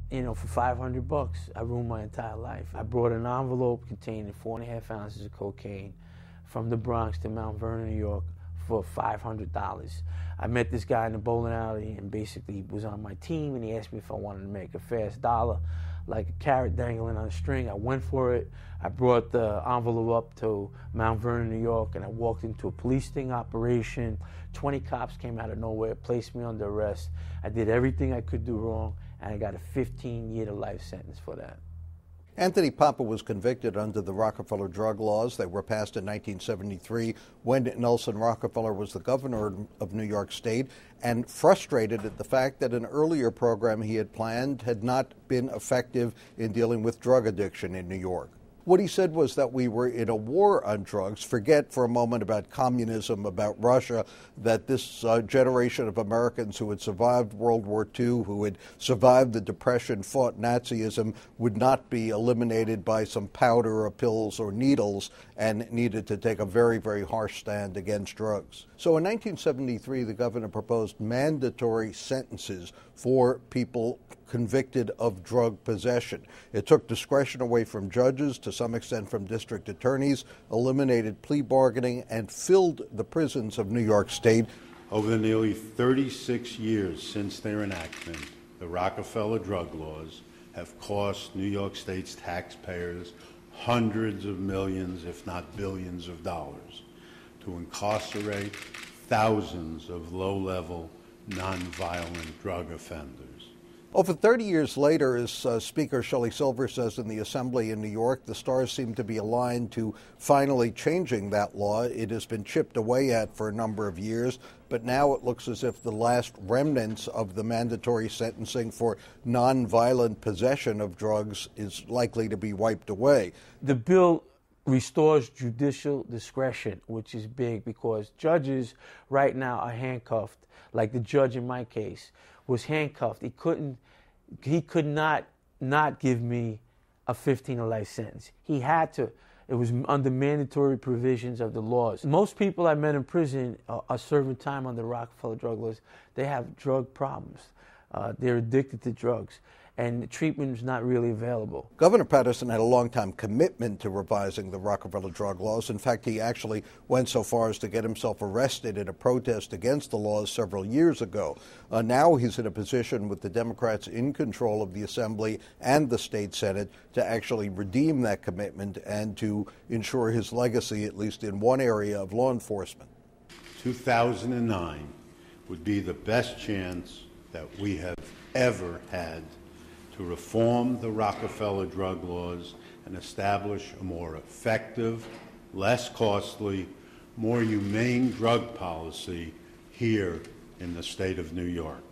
You know, for 500 bucks, I ruined my entire life. I brought an envelope containing 4.5 ounces of cocaine from the Bronx to Mount Vernon, New York for $500. I met this guy in the bowling alley and basically was on my team, and he asked me if I wanted to make a fast dollar, like a carrot dangling on a string. I went for it. I brought the envelope up to Mount Vernon, New York, and I walked into a police sting operation. 20 cops came out of nowhere, placed me under arrest. I did everything I could do wrong, and I got a 15-year-to-life sentence for that. Anthony Papa was convicted under the Rockefeller drug laws. They were passed in 1973 when Nelson Rockefeller was the governor of New York State, and frustrated at the fact that an earlier program he had planned had not been effective in dealing with drug addiction in New York. What he said was that we were in a war on drugs. Forget for a moment about communism, about Russia, that this generation of Americans who had survived World War II, who had survived the Depression, fought Nazism, would not be eliminated by some powder or pills or needles, and needed to take a very, very harsh stand against drugs. So in 1973, the governor proposed mandatory sentences for people convicted of drug possession. It took discretion away from judges, to some extent from district attorneys, eliminated plea bargaining, and filled the prisons of New York State. Over the nearly 36 years since their enactment, the Rockefeller drug laws have cost New York State's taxpayers hundreds of millions, if not billions of dollars, to incarcerate thousands of low-level, nonviolent drug offenders. Over 30 years later, as Speaker Shelley Silver says in the Assembly in New York, the stars seem to be aligned to finally changing that law. It has been chipped away at for a number of years, but now it looks as if the last remnants of the mandatory sentencing for nonviolent possession of drugs is likely to be wiped away. The bill restores judicial discretion, which is big because judges right now are handcuffed, like the judge in my case was handcuffed. He could not give me a 15 or life sentence. He had to. It was under mandatory provisions of the laws. Most people I met in prison are serving time under Rockefeller drug laws. They have drug problems. They're addicted to drugs, and treatment is not really available. Governor Patterson had a long-time commitment to revising the Rockefeller drug laws. In fact, he actually went so far as to get himself arrested in a protest against the laws several years ago. Now he's in a position with the Democrats in control of the Assembly and the state Senate to actually redeem that commitment and to ensure his legacy, at least in one area of law enforcement. 2009 would be the best chance that we have ever had to reform the Rockefeller drug laws and establish a more effective, less costly, more humane drug policy here in the state of New York.